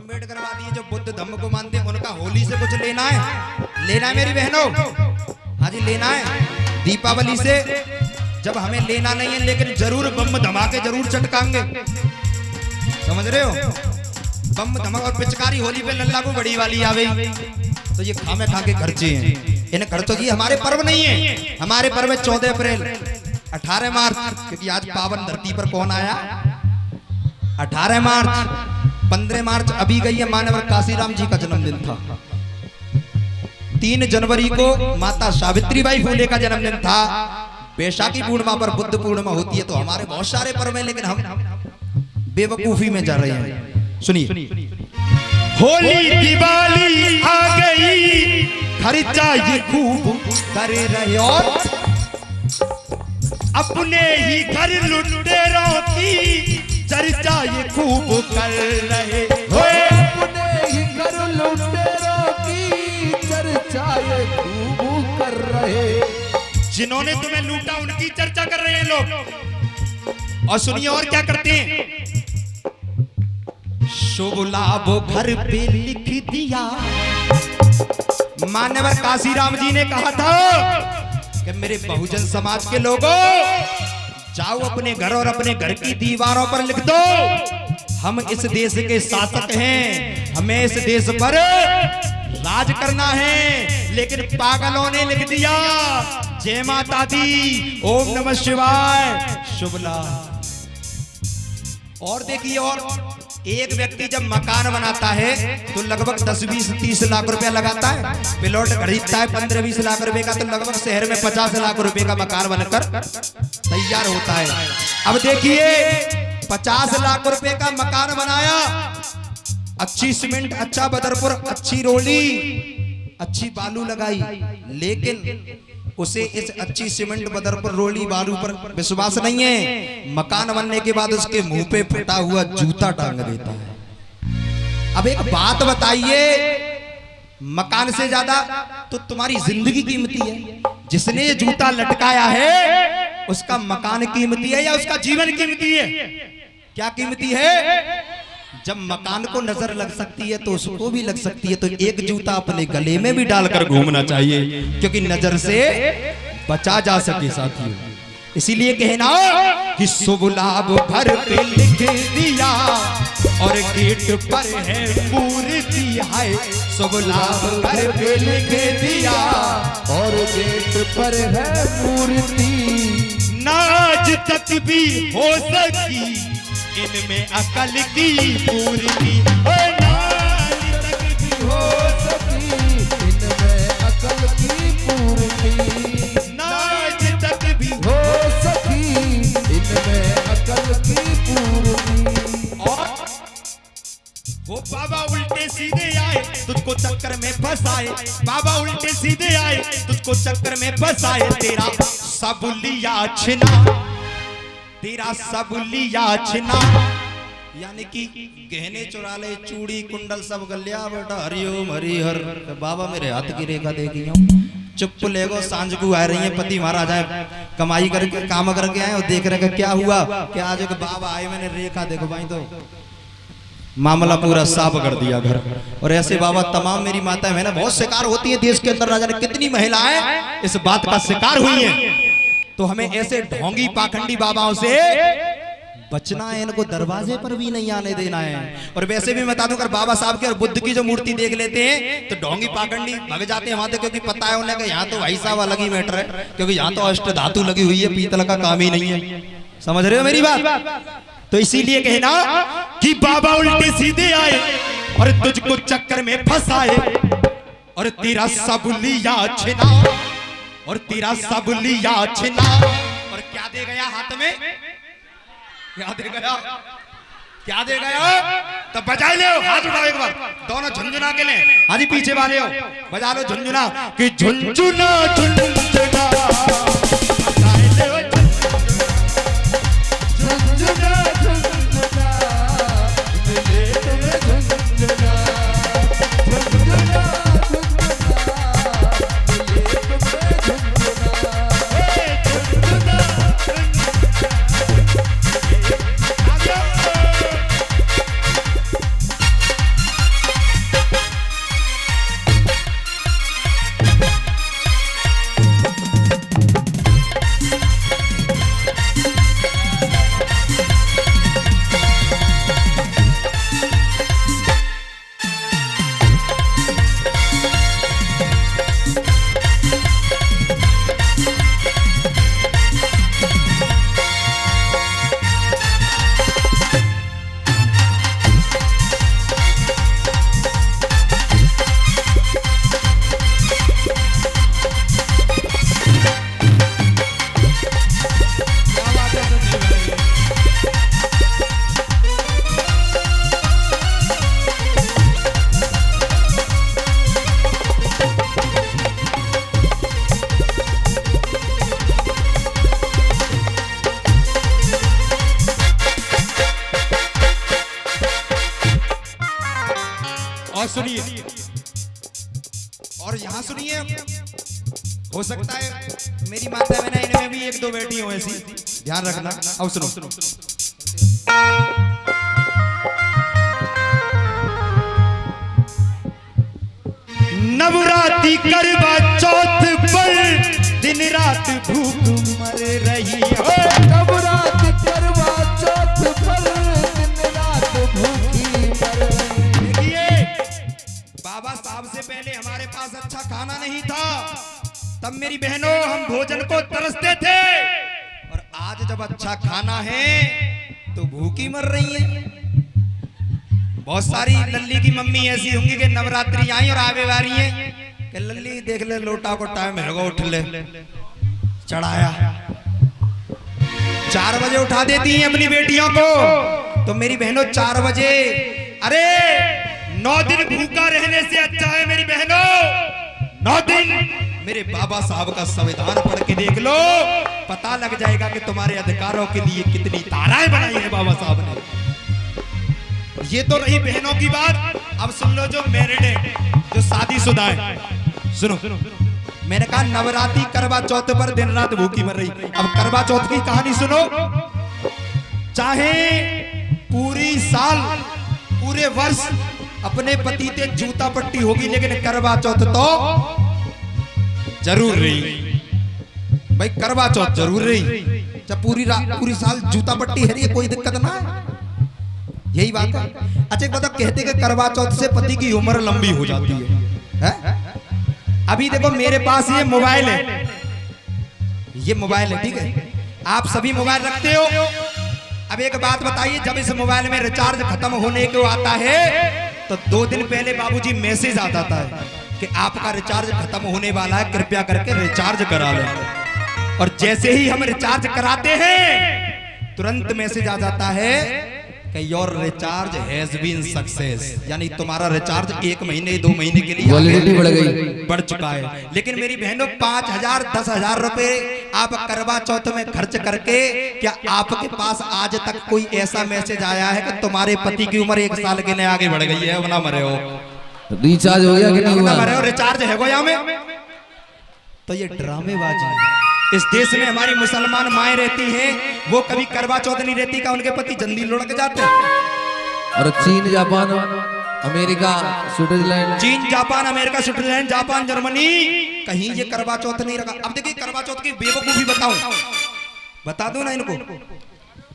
अम्बेडकरवादी जो बुद्ध धम्म को मानते हैं उनका होली से कुछ लेना है मेरी बहनों। हाँ जी लेना है दीपावली से, जब हमें लेना नहीं है लेकिन जरूर बम धमाके जरूर चटकाएंगे, समझ रहे हो। बम धमाका और पिचकारी होली पे लल्ला को बड़ी वाली आवे तो ये खामे खा के खर्चे हैं, इन्हें खर्चों की हमारे पर्व नहीं है। हमारे पर्व 14 अप्रैल 18 मार्च, क्योंकि आज पावन धरती पर कौन आया 18 मार्च। 15 मार्च अभी गई है मानवर काशीराम जी का जन्मदिन था। 3 जनवरी को माता सावित्रीबाई फुले का जन्मदिन था। बैसाखी पूर्णिमा पर बुद्ध पूर्णिमा होती है। तो हमारे बहुत सारे पर्व हैं लेकिन हम बेवकूफी में जा रहे हैं। सुनिए, होली दिवाली आ गई, खर्चा ये खूब कर रहे और अपने ही घर लुटेरों की चर्चा ये खूब कर रहे होए। अपने ही घर लुटेरों की चर्चा ये खूब कर रहे। जिन्होंने तुम्हें लूटा उनकी चर्चा कर रहे हैं लोग। और सुनिए और क्या करते हैं, शुभ लाभ घर पे लिख दिया। मान्यवर काशीराम जी ने कहा था कि मेरे बहुजन समाज के लोगों जाओ अपने घर और अपने घर की दीवारों पर लिख दो हम इस देश के शासक हैं, हमें इस देश पर राज करना है। लेकिन पागलों ने लिख दिया जय माता दी, ओम नमः शिवाय, शुभ लाभ। और देखिए, और एक व्यक्ति जब मकान बनाता है तो लगभग 10, 20, 30 लाख रुपया लगाता है। प्लॉट खरीदता है 15, 20 लाख रुपए का, तो लगभग शहर में 50 लाख रुपए का मकान बनकर तैयार होता है। अब देखिए 50 लाख रुपए का मकान बनाया, अच्छी सीमेंट, अच्छा बदरपुर, अच्छी रोली, अच्छी बालू लगाई, लेकिन उसे इस अच्छी सीमेंट बदरपुर रोली बालू पर विश्वास नहीं है। मकान बनने के बाद उसके मुंह पे फटा हुआ जूता टांग देता है। अब एक बात बताइए, मकान से ज्यादा तो तुम्हारी जिंदगी कीमती है। जिसने ये जूता लटकाया है उसका मकान कीमती है या उसका जीवन कीमती है? क्या कीमती है? जब मकान को नजर लग सकती है तो उसको भी लग सकती है। तो एक जूता अपने गले में भी डालकर घूमना चाहिए क्योंकि नजर से बचा जा सके साथियों। इसीलिए कहना कि शुभ लाभ घर पे लिख दिया और गेट पर है मूर्ति है। शुभ लाभ घर पे लिख दिया और गेट पर है मूर्ति। नाज तक भी हो सकी इनमें अकल की पूर्ति। नाज तक भी हो सकी इनमें अकल की पूर्ति। नाज तक भी हो सकी इनमें अकल की पूर्ति। और वो बाबा उल्टे सीधे आए तुझको चक्कर में फंसाए, बाबा उल्टे सीधे आए तुझको चक्कर में फंसाए। तेरा सब लिया छिना, तेरा सब लिया छिना, यानी कि गहने चुरा ले, चूड़ी कुंडल सब गलिया बेटा। हरिओम हरिहर। बाबा मेरे हाथ की रेखा देखी हूँ, चुप लेगो सांझ को आ रही है पति महाराज आए कमाई करके काम करके आए और देख रहे क्या हुआ क्या आज बाबा आए मैंने रेखा देखो भाई तो मामला पूरा साफ कर दिया घर। और ऐसे बाबा तमाम मेरी माताएं है ना बहुत शिकार होती है देश के अंदर, ना जाने कितनी महिलाएं इस बात का शिकार हुई हैं। तो हमें ऐसे ढोंगी पाखंडी बाबाओं से बचना है, इनको दरवाजे पर भी नहीं आने देना है। और वैसे भी बता दूं अगर बाबा साहब के और बुद्ध की जो मूर्ति देख लेते हैं तो ढोंगी पाखंडी भग जाते हैं वहां तक, क्योंकि पता है उन्हें कि यहाँ तो भाई साहब अलग ही मैटर है, क्योंकि यहाँ तो अष्ट धातु लगी हुई है, पीतल का काम ही नहीं है। समझ रहे हो मेरी बात? तो इसीलिए कहना कि बाबा उल्टे सीधे आए और तुझको चक्कर में फंसाए और तेरा सब लिया छिना, और तेरा सब लिया छिना। और क्या दे गया हाथ में? क्या दे गया? क्या दे गया? तो बजा ले, हाथ उठाओ एक बार, दोनों झुंझुना के ले। हाँ जी पीछे वाले हो बजा लो झुंझुना कि झुंझुना झुंझुना बजाए ले ओ झुंझुना झुंझुना मिले तुम्हें झुंझुना। झुंझुना और सुनिए, और यहाँ सुनिए, हो सकता है मेरी माता बहना इनमें भी एक दो बेटी हो ऐसी, ध्यान रखना। अब सुनो, नवरात्रि करवा चौथ पर दिन रात भूख मर रही हो। नवरात्रि करवा चौथ पर दिन रात भूखी मर रही। देखिए बाबा साहब से पहले हमारे पास अच्छा खाना नहीं था, तब मेरी बहनों हम भोजन को तरसते थे, और आज जब अच्छा खाना है तो भूखी मर रही है। बहुत सारी लल्ली की मम्मी ऐसी होंगी कि नवरात्रि आई और आवे वाली है कि लल्ली देख ले लोटा को टाइम है, उठ ले, चढ़ाया 4 बजे उठा देती हैं अपनी बेटियों को। तो मेरी बहनों 4 बजे, अरे 9 दिन भूखा रहने से अच्छा है मेरी बहनों 9 दिन मेरे बाबा साहब का संविधान पढ़ के देख लो, पता लग जाएगा कि तुम्हारे अधिकारों के लिए कितनी धाराएं बनाई है बाबा साहब ने। ये तो रही बहनों की बात। अब सुन लो जो मैरिड है, जो शादीशुदा है, सुनो। मैंने कहा नवरात्रि करवा चौथ पर दिन रात भूखी मर रही। अब करवा चौथ की कहानी सुनो। चाहे पूरी साल पूरे वर्ष अपने पति से जूता पट्टी होगी, लेकिन करवा चौथ तो जरूर रही भाई, करवा चौथ जरूर रही। जब पूरी साल जूता पट्टी है रही है, कोई दिक्कत ना है, यही बात है। अच्छा एक बात कहते कि करवा चौथ से पति की उम्र लंबी हो जाती है? अभी देखो मेरे पास ये मोबाइल है, ये मोबाइल है, ठीक है, आप सभी मोबाइल रखते हो। अब एक बात बताइए, जब इस मोबाइल में रिचार्ज खत्म होने को आता है तो 2 दिन पहले बाबूजी मैसेज आ जाता है कि आपका रिचार्ज खत्म होने वाला है, कृपया करके रिचार्ज करा लें। और जैसे ही हम रिचार्ज कराते हैं तुरंत मैसेज आ जाता है कि your recharge has been success, यानी तुम्हारा रिचार्ज 1 महीने 2 महीने के लिए वैलिडिटी बढ़ गई, बढ़ चुका है। लेकिन मेरी बहनों 5,000 10,000 रुपए आप करवा चौथ में खर्च करके, क्या आपके पास आज तक कोई ऐसा मैसेज आया है कि तुम्हारे पति की उम्र 1 साल के लिए आगे बढ़ गई है, ना मरे हो, रिचार्ज हो गया कि नहीं हुआ, मरे हो, रिचार्ज है गोया में? तो ये ड्रामेबाजी है। इस देश में हमारी मुसलमान माएं रहती हैं, वो कभी करवा चौथ नहीं रहती का उनके पति जल्दी लुढ़क जाते हैं। और चीन, जापान, अमेरिका, स्विट्जरलैंड, चीन, Japan, America, Switzerland, Japan, Germany, कहीं ये करवा चौथ नहीं रखा। अब देखिए करवा चौथ की बेवकूफी बता दूं ना इनको।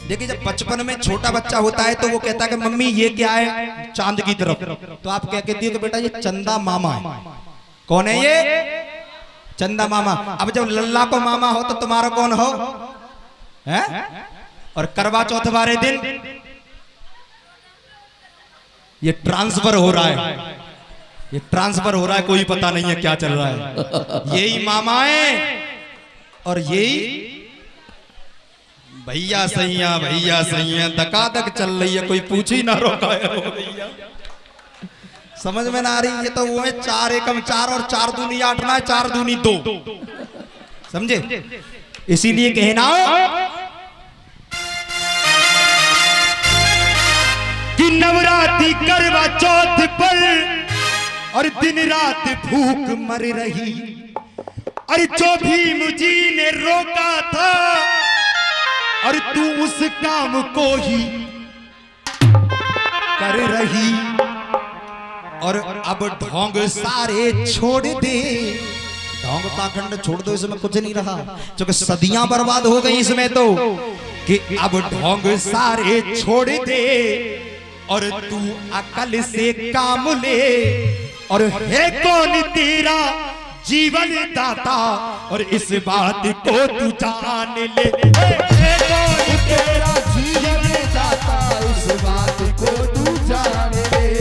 देखिए जब बचपन में छोटा बच्चा होता है तो वो कहता है कि मम्मी ये क्या है, चांद की तरफ, तो आप क्या कहती हो कि बेटा ये चंदा मामा है। कौन है ये? चंदा मामा। अब जब लल्ला को मामा हो तो तुम्हारा कौन हो? है? और करवा चौथ वाले दिन ये ट्रांसफर हो रहा है, ये ट्रांसफर हो रहा है, कोई पता नहीं है क्या चल रहा है। यही मामा है और यही भैया सैया धकाधक चल रही है, कोई पूछ ही ना रोका है भैया। समझ में ना आ रही। ये तो वो है 4 एकम 4 और 4 दूनी 8 ना, 4 दूनी 2, समझे? इसीलिए कहना कि नवरात्रि करवा चौथ पर और दिन रात भूख मर रही, और जो भीम जी ने रोका था और तू उस काम को ही कर रही, और अब ढोंग सारे छोड़ दे। ढोंग पाखंड छोड़ दो, इसमें कुछ नहीं रहा, क्योंकि सदियां बर्बाद हो गई इसमें तो। कि अब ढोंग सारे छोड़ दे और तू अकल से काम ले, और है कौन तेरा जीवन दाता, और इस बात को तू जान ले। है कौन तेरा जीवन दाता, इस बात को तू जान ले।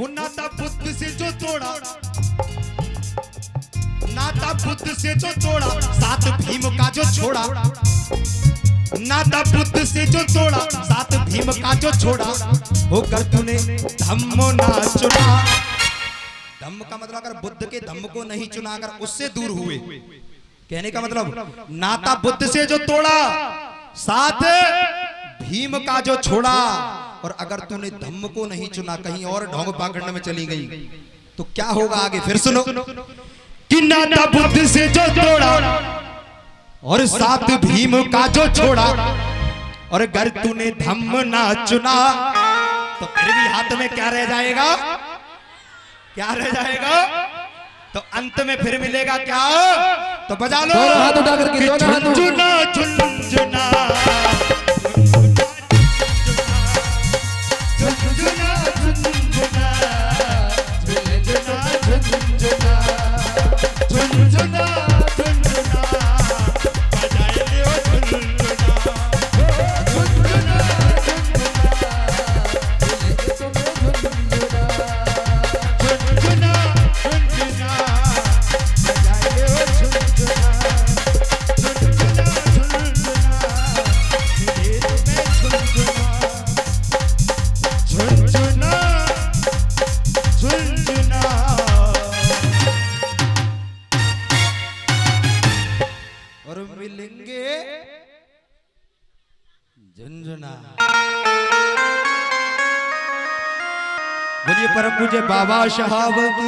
नाता बुद्ध से जो तोड़ा, नाता बुद्ध से जो तोड़ा, साथ भीम का जो छोड़ा, नाता बुद्ध से जो तोड़ा, साथ भीम का जो छोड़ा, होकर तूने धम्मो ना चुना। धम्म का मतलब अगर बुद्ध के धम्म को नहीं चुना, अगर उससे दूर हुए, कहने का मतलब नाता बुद्ध से जो तोड़ा, साथ भीम का जो छोड़ा, और अगर तूने धम्म को नहीं चुना, कहीं और ढोंग पाखंड में चली गई, तो क्या होगा आगे फिर सुनो। कि नाता बुद्ध से जो तोड़ा, और साथ भीम का जो छोड़ा, और अगर तूने धम्म ना चुना, तो फिर भी हाथ में क्या रह जाएगा, क्या रह जाएगा? तो अंत में फिर मिलेगा क्या? तो बजा लो, दोनों हाथ उठा करके, कि दोनों हाथ झुनझुना झुनझुना झुनझुना झुनझुना झुनझुना झुनझुना झुनझुना झुनझुना बजाए लियो झुनझुना। झुनझुना झुनझुना झुनझुना बजाए लियो झुनझुना। झुनझुना झुनझुना मिले तुम्हें झुनझुना। झुनझुना झुनझुना और मिलेंगे झुनझुना। बोलिए परम पूज्य बाबा साहब की